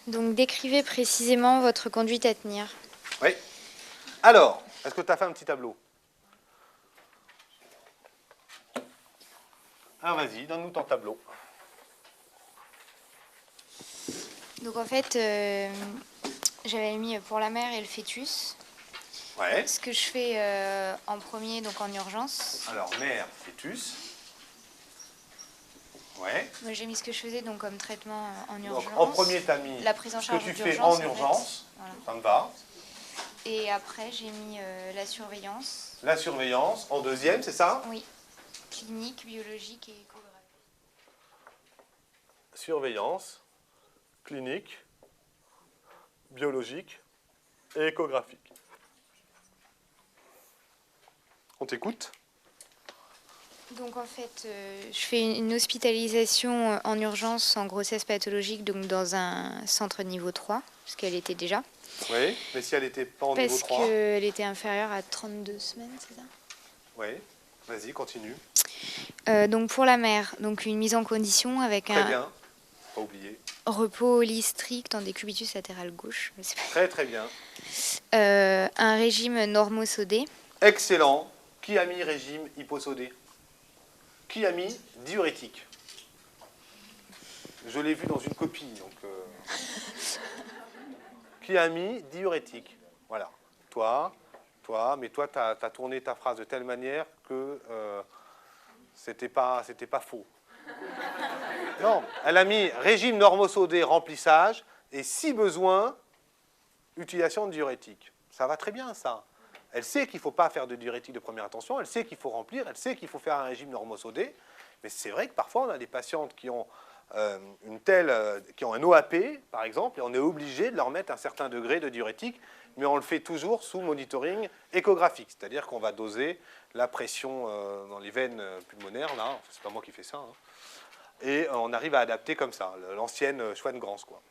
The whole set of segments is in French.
Donc, décrivez précisément votre conduite à tenir. Oui. Alors, est-ce que tu as fait un petit tableau? Alors vas-y, donne-nous ton tableau. Donc, en fait, j'avais mis pour la mère et le fœtus. Ouais. Ce que je fais en premier, donc en urgence. Alors, mère, fœtus. Ouais. Moi, j'ai mis ce que je faisais donc comme traitement en urgence. Donc, en premier, tu as mis la prise en charge ce que tu d'urgence, fais en fait. urgence. Voilà. Ça me va. Et après, j'ai mis la surveillance. La surveillance, en deuxième, c'est ça? Oui. Clinique, biologique et échographique. Surveillance, clinique, biologique et échographique. On t'écoute? Donc en fait, je fais une hospitalisation en urgence en grossesse pathologique, donc dans un centre niveau 3, parce qu'elle était déjà. Oui, mais si elle n'était pas en niveau 3? Parce qu'elle était inférieure à 32 semaines, c'est ça? Oui, vas-y, continue. Donc pour la mère, donc une mise en condition avec Très bien, pas oublier. repos au lit strict dans des cubitus latéral gauche. Mais très très bien. Un régime normosodé. Excellent. Qui a mis régime hyposodé? Qui a mis diurétique? Je l'ai vu dans une copie. Donc, Qui a mis diurétique? Voilà. Toi, mais toi, tu as tourné ta phrase de telle manière que c'était pas faux. Non, elle a mis régime normosodé, remplissage, et si besoin, utilisation de diurétique. Ça va très bien, ça. Elle sait qu'il ne faut pas faire de diurétique de première intention, elle sait qu'il faut remplir, elle sait qu'il faut faire un régime normosodé, mais c'est vrai que parfois on a des patientes qui ont qui ont un OAP, par exemple, et on est obligé de leur mettre un certain degré de diurétique, mais on le fait toujours sous monitoring échographique, c'est-à-dire qu'on va doser la pression dans les veines pulmonaires, là, enfin, c'est pas moi qui fais ça, hein, et on arrive à adapter comme ça, l'ancienne Schwann-Grans, quoi.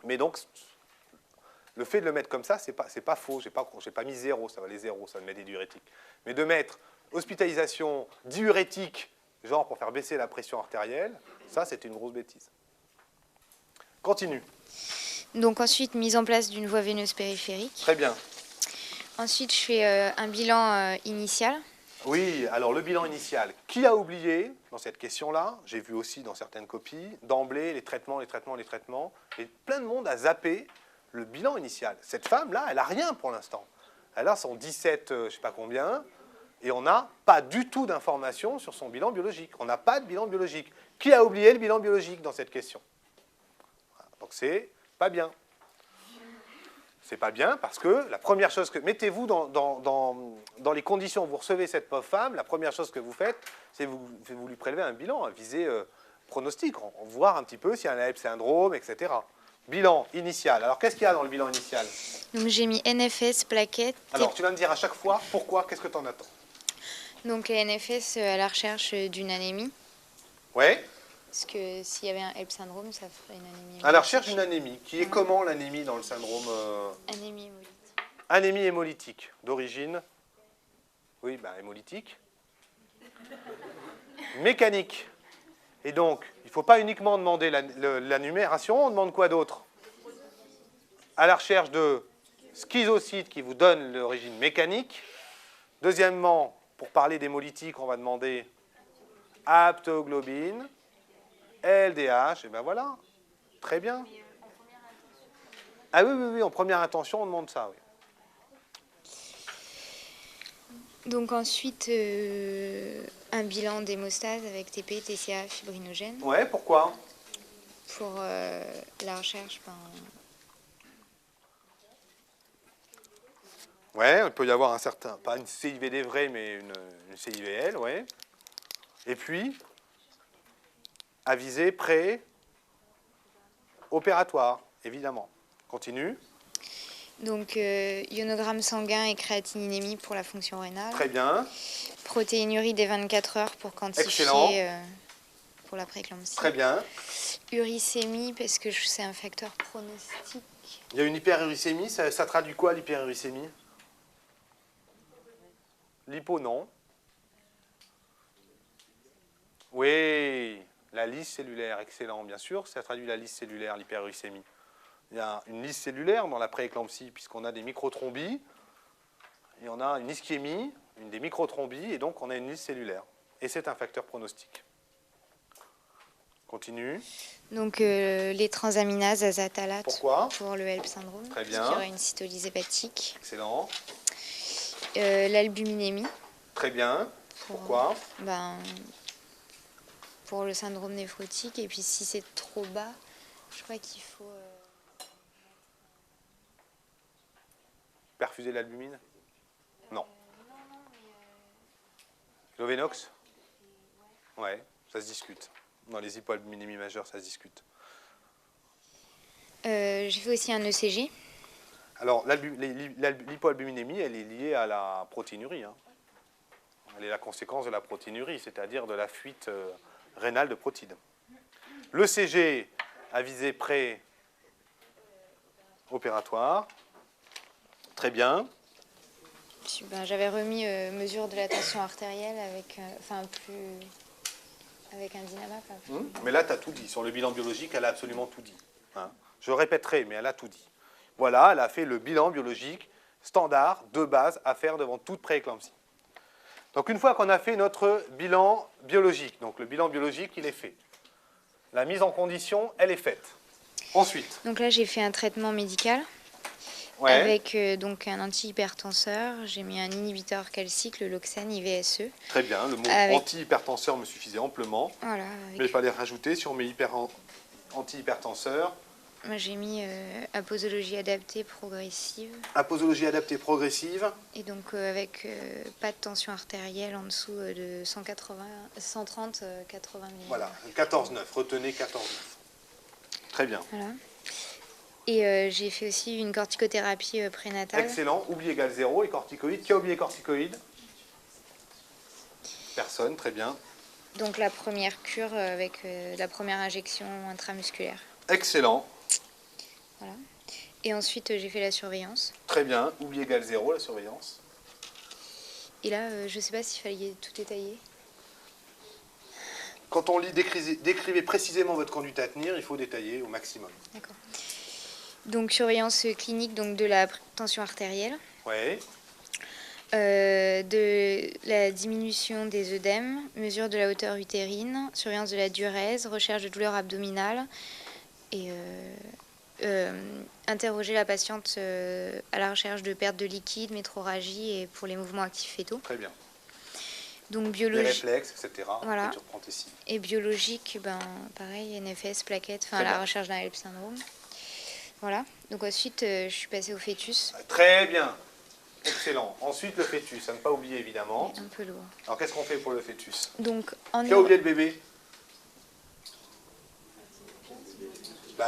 Mais donc, le fait de le mettre comme ça, c'est pas faux, j'ai pas mis 0, ça va les 0, ça me met des diurétiques. Mais de mettre hospitalisation diurétique, genre pour faire baisser la pression artérielle, ça c'est une grosse bêtise. Continue. Donc ensuite, mise en place d'une voie veineuse périphérique. Très bien. Ensuite, je fais un bilan initial. Oui, alors le bilan initial. Qui a oublié dans cette question-là? J'ai vu aussi dans certaines copies, d'emblée, les traitements, et plein de monde a zappé le bilan initial. Cette femme-là, elle n'a rien pour l'instant. Elle a son 17, je ne sais pas combien, et on n'a pas du tout d'informations sur son bilan biologique. On n'a pas de bilan biologique. Qui a oublié le bilan biologique dans cette question? Voilà. Donc c'est pas bien. C'est pas bien parce que la première chose que... Mettez-vous dans les conditions où vous recevez cette pauvre femme, la première chose que vous faites, c'est vous lui prélevez un bilan, à visée pronostic, voir un petit peu s'il y a un Alep syndrome, etc. Bilan initial. Alors qu'est-ce qu'il y a dans le bilan initial? Donc j'ai mis NFS, plaquettes. Alors tu vas me dire à chaque fois pourquoi, qu'est-ce que tu en attends? Donc NFS à la recherche d'une anémie. Ouais. Parce que s'il y avait un HELP syndrome, ça ferait une anémie. À la recherche d'une anémie. Qui est comment l'anémie dans le syndrome Anémie hémolytique. Anémie hémolytique. D'origine? Oui, ben hémolytique. Mécanique. Et donc, il ne faut pas uniquement demander la numération, on demande quoi d'autre? À la recherche de schizocytes qui vous donnent l'origine mécanique. Deuxièmement, pour parler d'hémolytique, on va demander aptoglobine, LDH, et ben voilà, très bien. Ah oui, en première intention, on demande ça, oui. Donc ensuite, un bilan d'hémostase avec TP, TCA, fibrinogène. Ouais, pourquoi? Pour la recherche, Ouais, il peut y avoir un certain, pas une CIVD vraie, mais une CIVL, ouais. Et puis, avisé pré-opératoire, évidemment. Continue. Donc, ionogramme sanguin et créatininémie pour la fonction rénale. Très bien. Protéinurie des 24 heures pour quantifier pour la prééclampsie. Très bien. Uricémie, parce que c'est un facteur pronostic. Il y a une hyperuricémie, ça traduit quoi l'hyperuricémie? L'hypo, non. Oui, la lyse cellulaire, excellent, bien sûr. Ça traduit la lyse cellulaire, l'hyperuricémie. Il y a une liste cellulaire dans la prééclampsie, puisqu'on a des microtrombies, et on a une ischémie, une des microtrombies, et donc on a une liste cellulaire. Et c'est un facteur pronostique. Continue. Donc les transaminases azathalate Pourquoi? pour le HELP syndrome. Très bien. Parce qu'il y aura une cytolyse hépatique. Excellent. L'albuminémie. Très bien. Pourquoi? Pour le syndrome néphrotique. Et puis si c'est trop bas, je crois qu'il faut... Perfuser l'albumine? Non. L'Ovenox? Ouais, ça se discute. Dans les hypoalbuminémies majeures, ça se discute. J'ai fait aussi un ECG. Alors, l'hypoalbuminémie, elle est liée à la protéinurie. Hein. Elle est la conséquence de la protéinurie, c'est-à-dire de la fuite rénale de protides. L'ECG à visée pré-opératoire. Très bien. J'avais remis mesure de la tension artérielle avec, avec un dynamo. Mais là, tu as tout dit. Sur le bilan biologique, elle a absolument tout dit. Hein. Je répéterai, mais elle a tout dit. Voilà, elle a fait le bilan biologique standard de base à faire devant toute prééclampsie. Donc, une fois qu'on a fait notre bilan biologique, donc le bilan biologique, il est fait. La mise en condition, elle est faite. Ensuite. Donc là, j'ai fait un traitement médical. Ouais. Avec donc un antihypertenseur, j'ai mis un inhibiteur calcique, le Loxane IVSE. Très bien, le mot antihypertenseur me suffisait amplement. Voilà. Mais il fallait rajouter sur mes antihypertenseurs. Moi j'ai mis aposologie adaptée progressive. Aposologie adaptée progressive. Et donc avec pas de tension artérielle en dessous de 130, 80 mm. Voilà, 14,9, retenez 14,9. Très bien. Voilà. Et j'ai fait aussi une corticothérapie prénatale. Excellent. Oubli égale 0 et corticoïde. Qui a oublié corticoïde? Personne, très bien. Donc la première cure avec la première injection intramusculaire. Excellent. Voilà. Et ensuite j'ai fait la surveillance. Très bien. Oubli égale 0, la surveillance. Et là, je ne sais pas s'il fallait tout détailler. Quand on lit, décrivez précisément votre conduite à tenir, il faut détailler au maximum. D'accord. Donc, surveillance clinique donc, de la tension artérielle. Oui. De la diminution des œdèmes, mesure de la hauteur utérine, surveillance de la diurèse, recherche de douleur abdominale et interroger la patiente à la recherche de perte de liquide, métrorragie et pour les mouvements actifs fétaux. Très bien. Donc biologie. Les réflexes, etc. Voilà. Et, et biologique, pareil, NFS, plaquettes, la recherche d'un HELP syndrome. Voilà. Donc ensuite, je suis passée au fœtus. Très bien. Excellent. Ensuite, le fœtus, à ne pas oublier évidemment. Un peu lourd. Alors, qu'est-ce qu'on fait pour le fœtus? Donc, qui a oublié le bébé?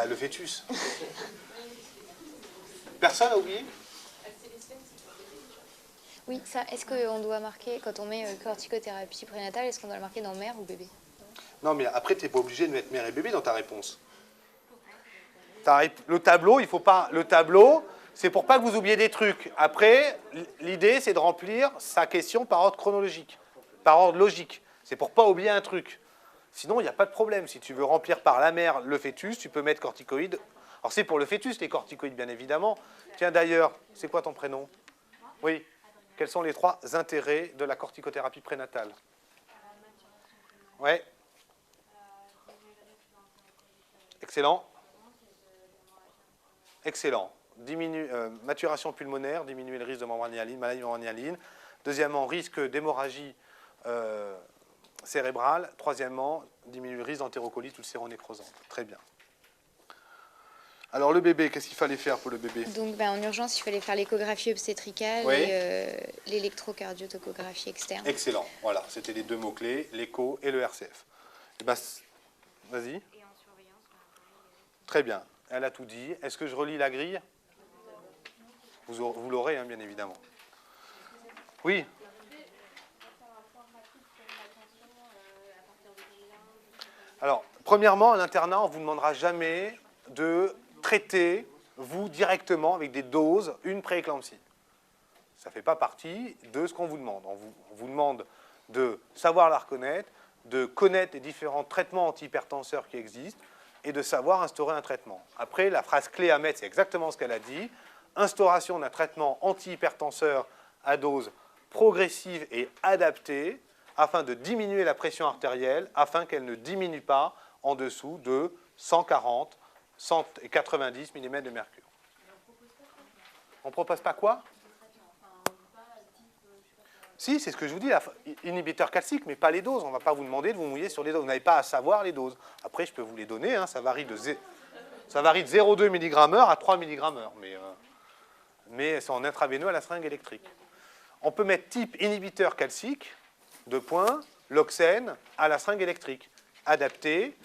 Le fœtus. Personne n'a oublié? Oui, ça, est-ce qu'on doit marquer, quand on met corticothérapie prénatale, est-ce qu'on doit le marquer dans mère ou bébé? Non, mais après, tu n'es pas obligé de mettre mère et bébé dans ta réponse. Le tableau, il faut pas. Le tableau, c'est pour pas que vous oubliez des trucs. Après, l'idée, c'est de remplir sa question par ordre chronologique, par ordre logique. C'est pour pas oublier un truc. Sinon, il n'y a pas de problème. Si tu veux remplir par la mère le fœtus, tu peux mettre corticoïdes. Alors, c'est pour le fœtus, les corticoïdes, bien évidemment. Tiens, d'ailleurs, c'est quoi ton prénom? Oui. Quels sont les 3 intérêts de la corticothérapie prénatale? Ouais. Excellent. Excellent. Maturation pulmonaire, diminuer le risque de membrane hyaline, maladie de membrane hyaline. Deuxièmement, risque d'hémorragie cérébrale. Troisièmement, diminuer le risque d'entérocolite ou de séronécrosante. Très bien. Alors le bébé, qu'est-ce qu'il fallait faire pour le bébé? Donc en urgence, il fallait faire l'échographie obstétricale et l'électrocardiotomographie externe. Excellent. Voilà, c'était les 2 mots-clés, l'écho et le RCF. Vas-y. Et en surveillance, Très bien. Elle a tout dit. Est-ce que je relis la grille? Vous l'aurez, hein, bien évidemment. Oui. Alors, premièrement, à l'internat, on ne vous demandera jamais de traiter, vous, directement, avec des doses, une prééclampsie. Ça ne fait pas partie de ce qu'on vous demande. On vous demande de savoir la reconnaître, de connaître les différents traitements antihypertenseurs qui existent, et de savoir instaurer un traitement. Après, la phrase clé à mettre, c'est exactement ce qu'elle a dit. Instauration d'un traitement antihypertenseur à dose progressive et adaptée afin de diminuer la pression artérielle, afin qu'elle ne diminue pas en dessous de 140, 190 mm de mercure. On ne propose pas quoi? Si, c'est ce que je vous dis, inhibiteur calcique, mais pas les doses. On ne va pas vous demander de vous mouiller sur les doses. Vous n'avez pas à savoir les doses. Après, je peux vous les donner. Hein, ça varie de 0,2 mg/h à 3 mg/h. Mais c'est en intraveineux à la seringue électrique. On peut mettre type inhibiteur calcique, l'oxène à la seringue électrique. Adapté,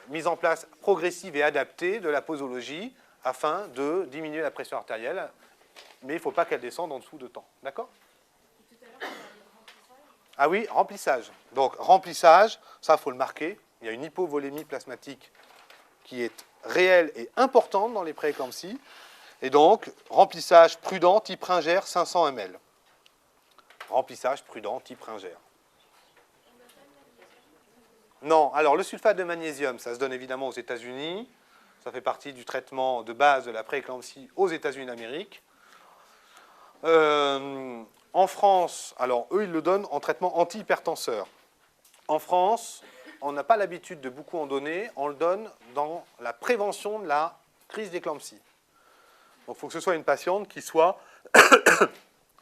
mise en place progressive et adaptée de la posologie afin de diminuer la pression artérielle. Mais il ne faut pas qu'elle descende en dessous de temps. D'accord ? Ah oui, remplissage. Donc, remplissage, ça, il faut le marquer. Il y a une hypovolémie plasmatique qui est réelle et importante dans les prééclampsies. Et donc, remplissage prudent, type Ringer, 500 ml. Remplissage prudent, type Ringer. Non, alors le sulfate de magnésium, ça se donne évidemment aux États-Unis. Ça fait partie du traitement de base de la prééclampsie aux États-Unis d'Amérique. En France, alors eux, ils le donnent en traitement antihypertenseur. En France, on n'a pas l'habitude de beaucoup en donner, on le donne dans la prévention de la crise d'éclampsie. Donc il faut que ce soit une patiente qui soit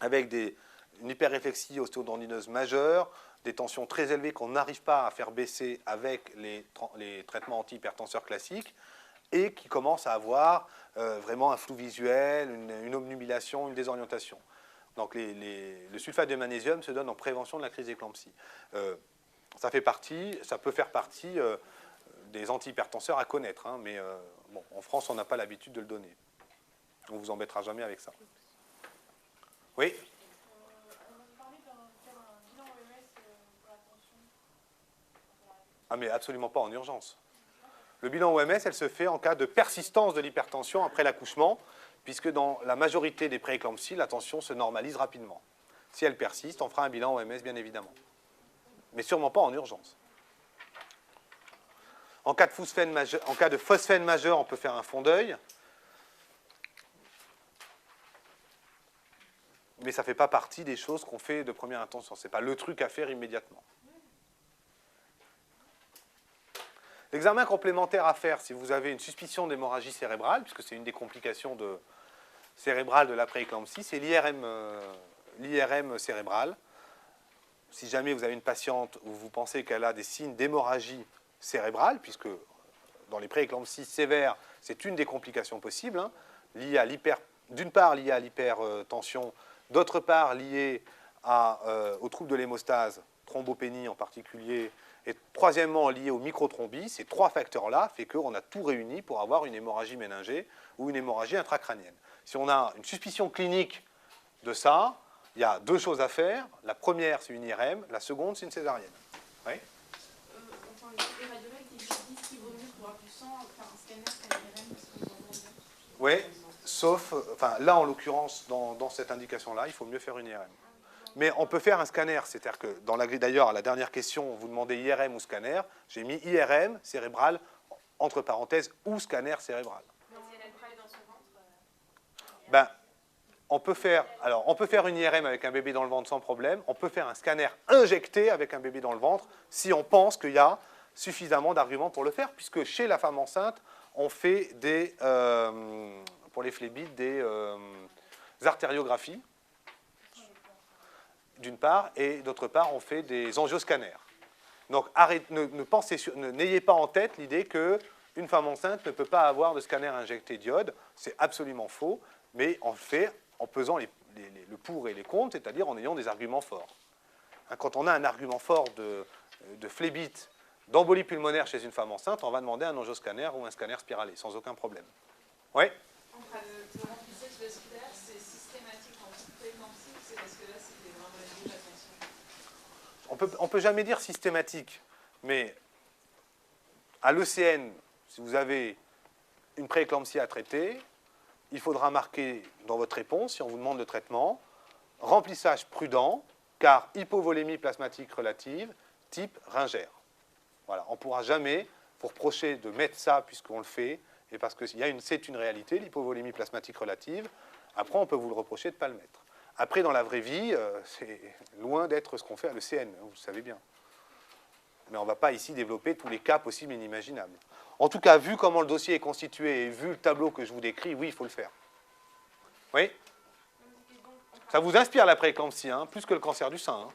avec une hyperréflexie ostéodandineuse majeure, des tensions très élevées qu'on n'arrive pas à faire baisser avec les traitements antihypertenseurs classiques, et qui commence à avoir vraiment un flou visuel, une obnubilation, une désorientation. Donc le sulfate de magnésium se donne en prévention de la crise d'éclampsie. Ça peut faire partie des antihypertenseurs à connaître, hein, mais bon, en France, on n'a pas l'habitude de le donner. On ne vous embêtera jamais avec ça. Oui ? Ah, mais absolument pas en urgence. Le bilan OMS, elle se fait en cas de persistance de l'hypertension après l'accouchement, puisque dans la majorité des prééclampsies, la tension se normalise rapidement. Si elle persiste, on fera un bilan OMS, bien évidemment. Mais sûrement pas en urgence. En cas de phosphène majeur, on peut faire un fond d'œil. Mais ça ne fait pas partie des choses qu'on fait de première intention. Ce n'est pas le truc à faire immédiatement. L'examen complémentaire à faire si vous avez une suspicion d'hémorragie cérébrale, puisque c'est une des complications cérébrales de la prééclampsie, c'est l'IRM cérébral. Si jamais vous avez une patiente où vous pensez qu'elle a des signes d'hémorragie cérébrale, puisque dans les prééclampsies sévères, c'est une des complications possibles, hein, d'une part liée à l'hypertension, d'autre part liée aux troubles de l'hémostase, thrombopénie en particulier, et troisièmement liée aux microthrombie. Ces trois facteurs-là font qu'on a tout réuni pour avoir une hémorragie méningée ou une hémorragie intracrânienne. Si on a une suspicion clinique de ça, il y a deux choses à faire. La première, c'est une IRM. La seconde, c'est une césarienne. Oui. Enfin, les radiologues ils disent qu'il vaut mieux pour plus sang faire un scanner qu'un IRM parce qu'on va bien. Oui, sauf, enfin là en l'occurrence, dans cette indication-là, il faut mieux faire une IRM. Mais on peut faire un scanner, c'est-à-dire que dans la grille d'ailleurs, à la dernière question, vous demandez IRM ou scanner, j'ai mis IRM cérébral, entre parenthèses, ou scanner cérébral. Mais si elle a travaillé dans son ventre. Ben, on peut faire une IRM avec un bébé dans le ventre sans problème, on peut faire un scanner injecté avec un bébé dans le ventre si on pense qu'il y a suffisamment d'arguments pour le faire, puisque chez la femme enceinte, on fait pour les phlébites des artériographies, d'une part, et d'autre part, on fait des angioscanners. Donc, n'ayez pas en tête l'idée qu'une femme enceinte ne peut pas avoir de scanner injecté d'iode. C'est absolument faux, mais on le fait en pesant le pour et les contre, c'est-à-dire en ayant des arguments forts. Quand on a un argument fort de phlébite, d'embolie pulmonaire chez une femme enceinte, on va demander un angioscanner ou un scanner spiralé, sans aucun problème. Oui ? Le remplissage vasculaire, c'est systématique en prééclampsie ou c'est parce que là, c'était vraiment la double attention? On ne peut jamais dire systématique, mais à l'ECN, si vous avez une prééclampsie à traiter, il faudra marquer dans votre réponse, si on vous demande de traitement, remplissage prudent, car hypovolémie plasmatique relative, type Ringer. Voilà, on ne pourra jamais vous reprocher de mettre ça puisqu'on le fait, et parce que c'est une réalité, l'hypovolémie plasmatique relative. Après, on peut vous le reprocher de ne pas le mettre. Après, dans la vraie vie, c'est loin d'être ce qu'on fait à l'ECN, vous le savez bien. Mais on ne va pas ici développer tous les cas possibles et inimaginables. En tout cas, vu comment le dossier est constitué et vu le tableau que je vous décris, oui, il faut le faire. Oui? Ça vous inspire la prééclampsie, hein, plus que le cancer du sein. Hein.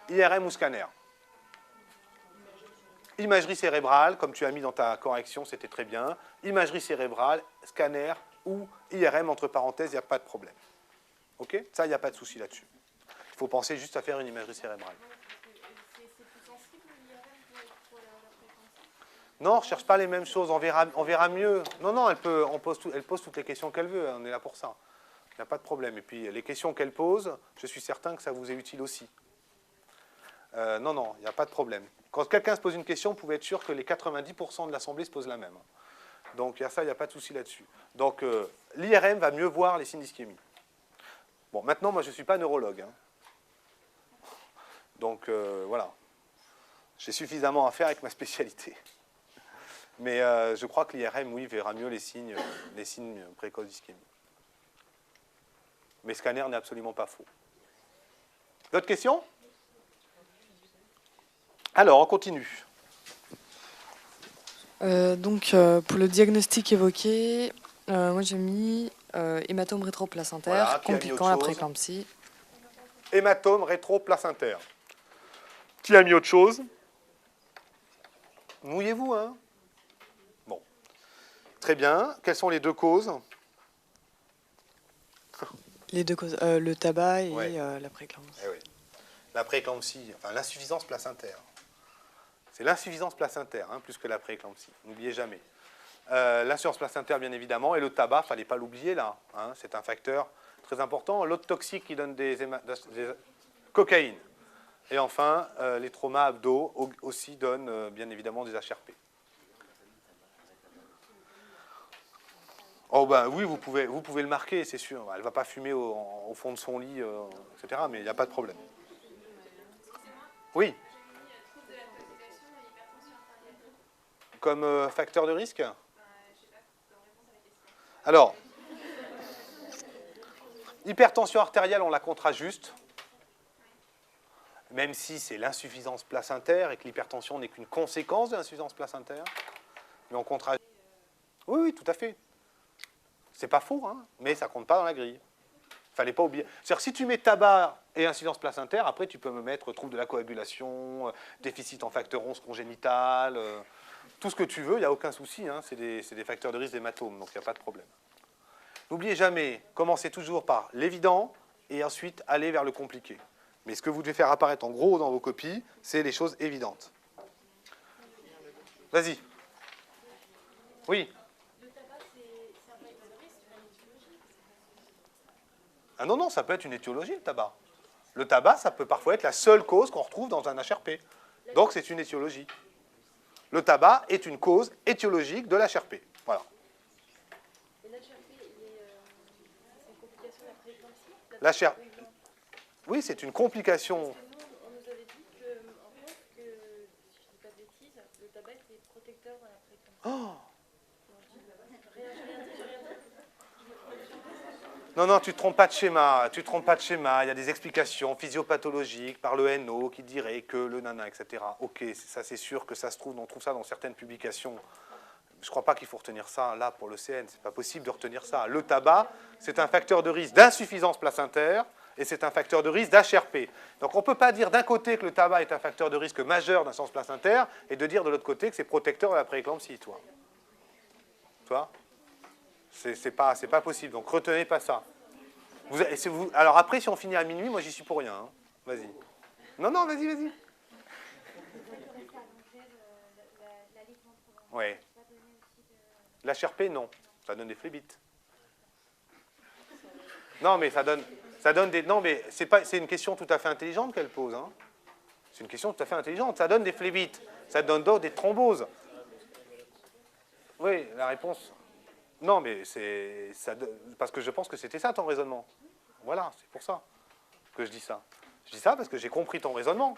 IRM ou scanner? Imagerie cérébrale, comme tu as mis dans ta correction, c'était très bien. Imagerie cérébrale, scanner ou IRM, entre parenthèses, il n'y a pas de problème. OK? Ça, il n'y a pas de souci là-dessus. Il faut penser juste à faire une imagerie cérébrale. Non, on ne recherche pas les mêmes choses, on verra mieux. Non, non, elle pose toutes les questions qu'elle veut, on est là pour ça. Il n'y a pas de problème. Et puis, les questions qu'elle pose, je suis certain que ça vous est utile aussi. Non, non, il n'y a pas de problème. Quand quelqu'un se pose une question, vous pouvez être sûr que les 90% de l'Assemblée se posent la même. Donc, il n'y a pas de souci là-dessus. Donc, l'IRM va mieux voir les signes d'ischémie. Bon, maintenant, moi, je ne suis pas neurologue. Hein. Donc, voilà. J'ai suffisamment à faire avec ma spécialité. Mais je crois que l'IRM, oui, verra mieux les signes précoces d'ischémie. Mais scanner n'est absolument pas faux. D'autres questions? Alors, on continue. Pour le diagnostic évoqué, moi j'ai mis hématome rétroplacentaire, Voilà, compliquant la prééclampsie. Hématome rétroplacentaire. Qui a mis autre chose? Mouillez-vous, hein? Bon. Très bien. Quelles sont les deux causes? Les deux causes, le tabac et Ouais. la prééclampsie. Eh oui. La prééclampsie, enfin l'insuffisance placentaire. C'est l'insuffisance placentaire, hein, plus que la prééclampsie. N'oubliez jamais. L'insuffisance placentaire, bien évidemment, et le tabac, il ne fallait pas l'oublier là. Hein, c'est un facteur très important. L'autre toxique qui donne des cocaïne. Et enfin, les traumas abdos aussi donnent bien évidemment des HRP. Oh ben oui, vous pouvez le marquer, c'est sûr. Elle ne va pas fumer au fond de son lit, etc. Mais il n'y a pas de problème. Oui. Comme facteur de risque? Alors, hypertension artérielle, on la comptera juste, même si c'est l'insuffisance placentaire et que l'hypertension n'est qu'une conséquence de l'insuffisance placentaire. Mais on comptera. Oui, oui, tout à fait. C'est pas faux, hein, mais ça compte pas dans la grille. Fallait pas oublier. C'est-à-dire que si tu mets tabac et insuffisance placentaire, après tu peux me mettre trouble de la coagulation, déficit en facteur 11 congénital, tout ce que tu veux, il n'y a aucun souci, hein, c'est des facteurs de risque d'hématome, donc il n'y a pas de problème. N'oubliez jamais, commencez toujours par l'évident et ensuite aller vers le compliqué. Mais ce que vous devez faire apparaître en gros dans vos copies, c'est les choses évidentes. Vas-y. Oui. Ah non, non, ça peut être une étiologie, le tabac. Le tabac, ça peut parfois être la seule cause qu'on retrouve dans un HRP. Donc, c'est une étiologie. Le tabac est une cause étiologique de l'HRP. Voilà. Et l'HRP, c'est une complication de la prééclampsie? Oui, c'est une complication. Parce que nous, on nous avait dit que, en fait, que, si je ne dis pas de bêtises, le tabac était protecteur dans la prééclampsie. Oh J'ai rien dit. non, non, tu ne te trompes pas de schéma. Tu te trompes pas de schéma. Il y a des explications physiopathologiques par le NO qui diraient que le nana, etc. Ok, ça c'est sûr que ça se trouve, on trouve ça dans certaines publications. Je ne crois pas qu'il faut retenir ça là pour le CN. C'est pas possible de retenir ça. Le tabac, c'est un facteur de risque d'insuffisance placentaire et c'est un facteur de risque d'HRP. Donc on ne peut pas dire d'un côté que le tabac est un facteur de risque majeur d'insuffisance placentaire et de dire de l'autre côté que c'est protecteur de la prééclampsie, toi. C'est pas possible. Donc retenez pas ça. Alors après, si on finit à minuit, moi j'y suis pour rien. Hein. Vas-y. Non, non, vas-y. Oui. L'HRP, non. Ça donne des phlébites. Non, mais ça donne des. Non, mais c'est une question tout à fait intelligente qu'elle pose. Hein. C'est une question tout à fait intelligente. Ça donne des phlébites. Ça donne d'autres des thromboses. Oui, la réponse. Non, mais parce que je pense que c'était ça ton raisonnement. Voilà, c'est pour ça que je dis ça. Je dis ça parce que j'ai compris ton raisonnement.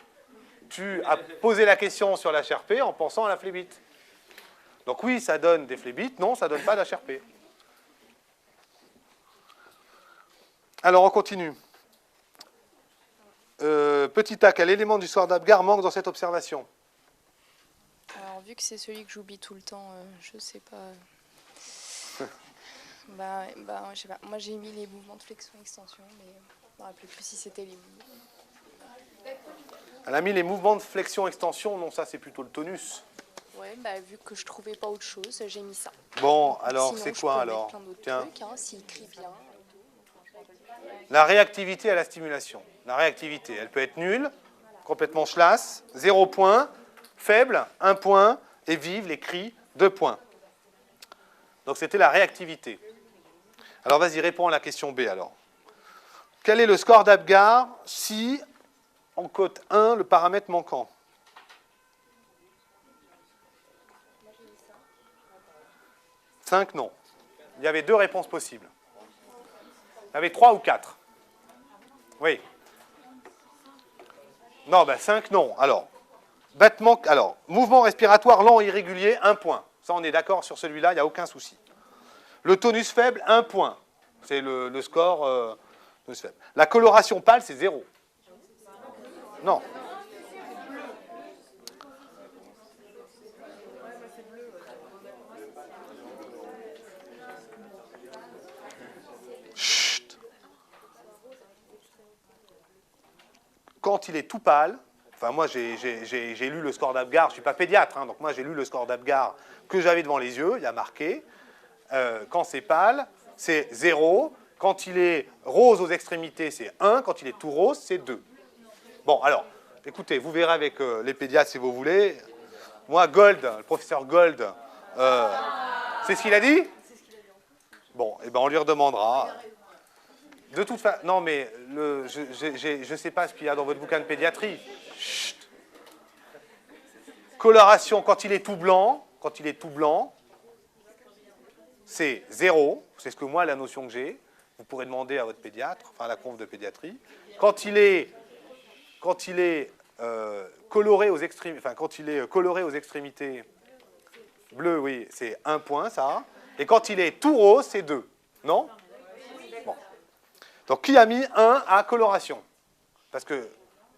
Tu as posé la question sur l'HRP en pensant à la phlébite. Donc oui, ça donne des phlébites, non, ça ne donne pas d'HRP. Alors, on continue. Petit a, quel élément du score d'Apgar manque dans cette observation? Alors, vu que c'est celui que j'oublie tout le temps, je sais pas. Je sais pas. Moi, j'ai mis les mouvements de flexion-extension, mais je ne me rappelle plus si c'était les mouvements. Elle a mis les mouvements de flexion-extension, non, ça c'est plutôt le tonus. Ouais, vu que je trouvais pas autre chose, j'ai mis ça. Bon, alors Sinon, c'est je quoi peux alors? mettre plein d'autres Tiens, trucs, hein, s'il écrit bien. la réactivité à la stimulation. La réactivité, elle peut être nulle, complètement schlass, 0 point, faible, 1 point, et vive, les cris, 2 points. Donc c'était la réactivité. Alors vas-y, réponds à la question B alors. Quel est le score d'Apgar si, en cote 1, le paramètre manquant? 5, non. Il y avait 2 réponses possibles. Il y avait 3 ou 4. Oui. Non, 5, non. Alors, mouvement respiratoire lent et irrégulier, 1 point. Ça, on est d'accord sur celui-là, il n'y a aucun souci. Le tonus faible, 1 point. C'est le score tonus faible. La coloration pâle, c'est 0. Non. Chut. Quand il est tout pâle, enfin moi j'ai lu le score d'Apgar, je ne suis pas pédiatre, hein, donc moi j'ai lu le score d'Apgar que j'avais devant les yeux, il y a marqué, quand c'est pâle, c'est 0, quand il est rose aux extrémités, c'est 1, quand il est tout rose, c'est 2. Bon, alors, écoutez, vous verrez avec les pédiatres si vous voulez. Moi, Gold, le professeur Gold, c'est ce qu'il a dit? Bon, eh ben on lui redemandera. De toute façon, non mais je ne sais pas ce qu'il y a dans votre bouquin de pédiatrie. Chut. Coloration, quand il est tout blanc, c'est 0. C'est ce que moi, la notion que j'ai. Vous pourrez demander à votre pédiatre, enfin à la conf de pédiatrie. Quand il est coloré aux extrémités, enfin quand il est coloré aux extrémités bleues, oui, c'est 1 point ça. Et quand il est tout rose, c'est 2. Non? Bon. Donc qui a mis 1 à coloration? Parce que,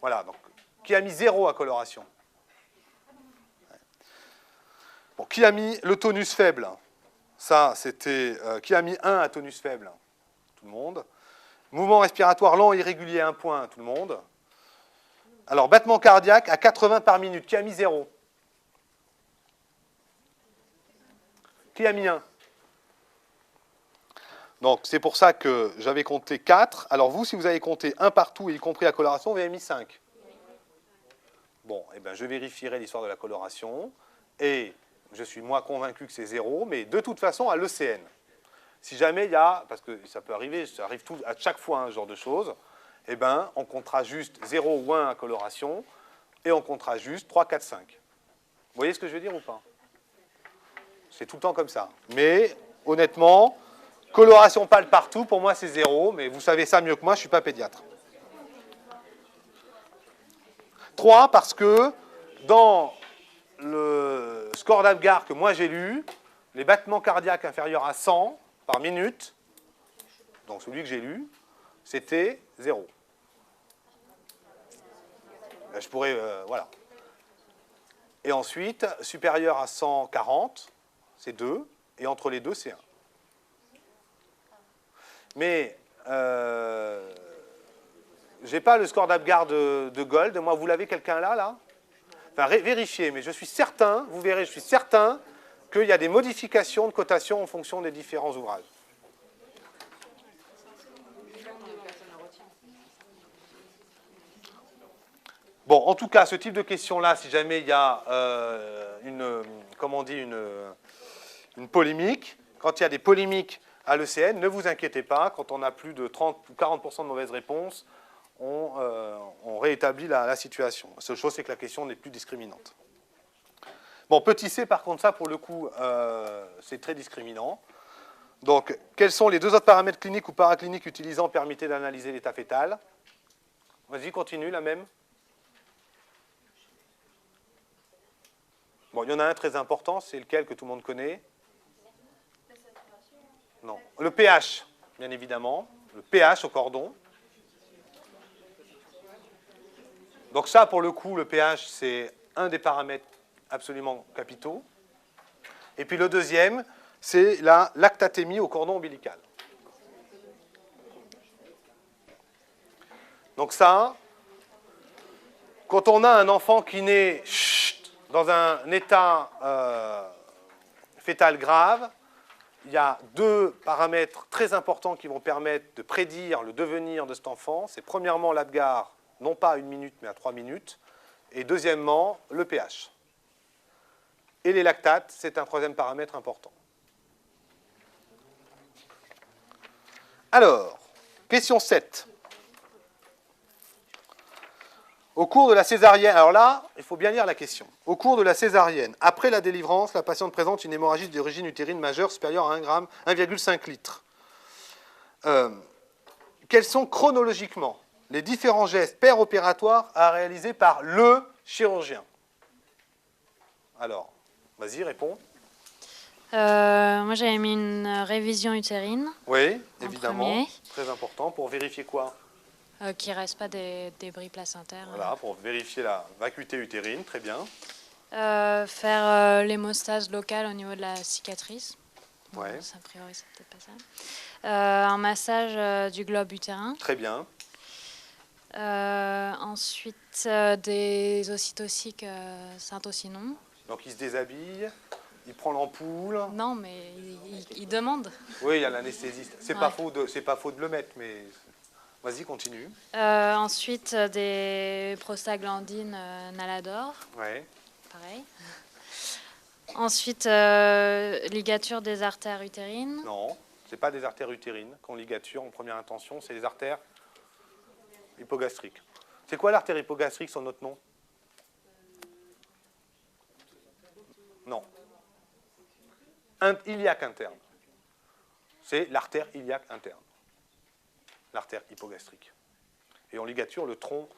voilà, donc qui a mis 0 à coloration? Bon, qui a mis le tonus faible? Ça, c'était... qui a mis 1 à tonus faible? Tout le monde. Mouvement respiratoire lent et irrégulier, 1 point, tout le monde. Alors, battement cardiaque à 80 par minute. Qui a mis 0? Qui a mis 1? Donc, c'est pour ça que j'avais compté 4. Alors, vous, si vous avez compté 1 partout, y compris la coloration, vous avez mis 5. Bon, eh bien, je vérifierai l'histoire de la coloration. Et je suis, moi, convaincu que c'est 0. Mais de toute façon, à l'ECN, si jamais il y a, parce que ça peut arriver, ça arrive à chaque fois, ce genre de choses, eh bien, on comptera juste 0 ou 1 à coloration, et on comptera juste 3, 4, 5. Vous voyez ce que je veux dire ou pas? C'est tout le temps comme ça. Mais, honnêtement, coloration pâle partout, pour moi c'est 0, mais vous savez ça mieux que moi, je ne suis pas pédiatre. 3, parce que dans le score d'Apgar que moi j'ai lu, les battements cardiaques inférieurs à 100 par minute, donc celui que j'ai lu, c'était 0. Je pourrais, voilà. Et ensuite, supérieur à 140, c'est 2, et entre les deux, c'est 1. Mais, je n'ai pas le score d'Apgar de Gold. Moi, vous l'avez quelqu'un là? Enfin, vérifiez, mais je suis certain, vous verrez, je suis certain qu'il y a des modifications de cotation en fonction des différents ouvrages. Bon, en tout cas, ce type de question-là, si jamais il y a une polémique, quand il y a des polémiques à l'ECN, ne vous inquiétez pas, quand on a plus de 30 ou 40% de mauvaises réponses, on réétablit la situation. La seule chose, c'est que la question n'est plus discriminante. Bon, petit c, par contre, ça, pour le coup, c'est très discriminant. Donc, quels sont les 2 autres paramètres cliniques ou paracliniques utilisant permettez d'analyser l'état fœtal? Vas-y, continue, la même. Bon, il y en a un très important, c'est lequel que tout le monde connaît? Non. Le pH, bien évidemment. Le pH au cordon. Donc ça, pour le coup, le pH, c'est un des paramètres absolument capitaux. Et puis le deuxième, c'est la lactatémie au cordon ombilical. Donc ça, quand on a un enfant qui naît dans un état fœtal grave, il y a deux paramètres très importants qui vont permettre de prédire le devenir de cet enfant. C'est premièrement l'ADGAR, non pas à 1 minute, mais à 3 minutes. Et deuxièmement, le pH. Et les lactates, c'est un troisième paramètre important. Alors, question 7. Au cours de la césarienne, alors là, il faut bien lire la question. Au cours de la césarienne, après la délivrance, la patiente présente une hémorragie d'origine utérine majeure supérieure à 1,5 litre. Quels sont chronologiquement les différents gestes péropératoires à réaliser par le chirurgien? Alors, vas-y, réponds. Moi, j'avais mis une révision utérine. Oui, En évidemment. premier. Très important pour vérifier quoi? Qu'il ne reste pas des débris placentaires. Voilà, pour vérifier la vacuité utérine, très bien. Faire l'hémostase locale au niveau de la cicatrice. Bon, Ouais. ça, a priori, c'est peut-être pas ça. Un massage du globe utérin. Très bien. Ensuite, des ocytociques Saint-Ocinon. Donc il se déshabille, il prend l'ampoule. Non, mais il demande. Oui, il y a l'anesthésiste. C'est Ouais. pas faux de le mettre, mais vas-y, continue. Ensuite, des prostaglandines Nalador. Ouais. Pareil. Ensuite, ligature des artères utérines. Non, c'est pas des artères utérines qu'on ligature en première intention, c'est les artères hypogastriques. C'est quoi l'artère hypogastrique, son autre nom? Non. Iliaque interne. C'est l'artère iliaque interne. L'artère hypogastrique. Et on ligature le tronc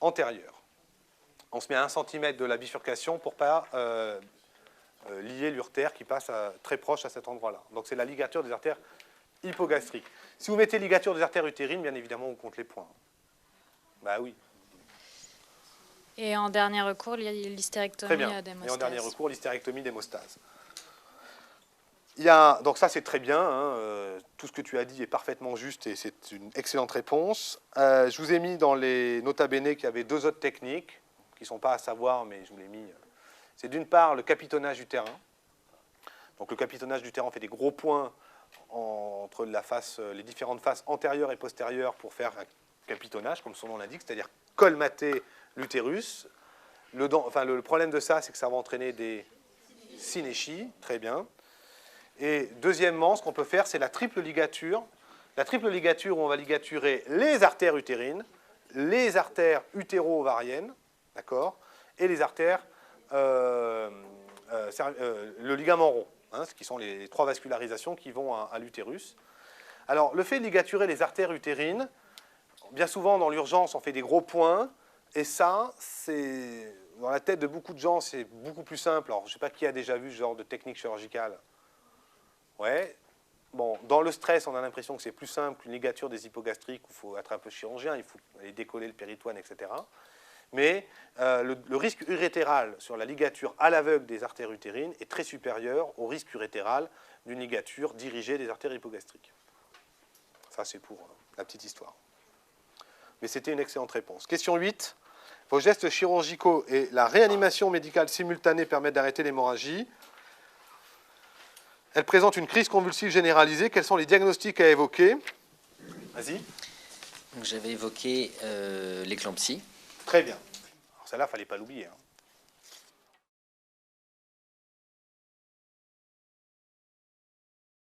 antérieur. On se met à 1 cm de la bifurcation pour ne pas lier l'urtère qui passe très proche à cet endroit-là. Donc c'est la ligature des artères hypogastriques. Si vous mettez ligature des artères utérines, bien évidemment, on compte les points. Bah oui. Et en dernier recours, Très l'hystérectomie bien. d'hémostase. Et en dernier recours, l'hystérectomie d'hémostase. Donc ça, c'est très bien. Hein, tout ce que tu as dit est parfaitement juste et c'est une excellente réponse. Je vous ai mis dans les nota bene qu'il y avait 2 autres techniques qui ne sont pas à savoir, mais je vous l'ai mis. C'est d'une part le capitonnage du terrain. Donc le capitonnage du terrain fait des gros points entre les différentes faces antérieures et postérieures pour faire un capitonnage, comme son nom l'indique, c'est-à-dire colmater l'utérus. Le problème de ça, c'est que ça va entraîner des synéchies, très bien. Et deuxièmement, ce qu'on peut faire, c'est la triple ligature. La triple ligature où on va ligaturer les artères utérines, les artères utéro-ovariennes, d'accord, et les artères, le ligament rond, hein, ce qui sont les 3 vascularisations qui vont à l'utérus. Alors, le fait de ligaturer les artères utérines, bien souvent dans l'urgence, on fait des gros points, et ça, c'est dans la tête de beaucoup de gens, c'est beaucoup plus simple. Alors, je ne sais pas qui a déjà vu ce genre de technique chirurgicale. Ouais. Bon, dans le stress, on a l'impression que c'est plus simple qu'une ligature des hypogastriques où il faut être un peu chirurgien, il faut aller décoller le péritoine, etc. Mais le risque urétéral sur la ligature à l'aveugle des artères utérines est très supérieur au risque urétéral d'une ligature dirigée des artères hypogastriques. Ça, c'est pour la petite histoire. Mais c'était une excellente réponse. Question 8. Vos gestes chirurgicaux et la réanimation médicale simultanée permettent d'arrêter l'hémorragie. Elle présente une crise convulsive généralisée. Quels sont les diagnostics à évoquer? Vas-y. J'avais évoqué l'éclampsie. Très bien. Alors celle-là, il ne fallait pas l'oublier. Hein.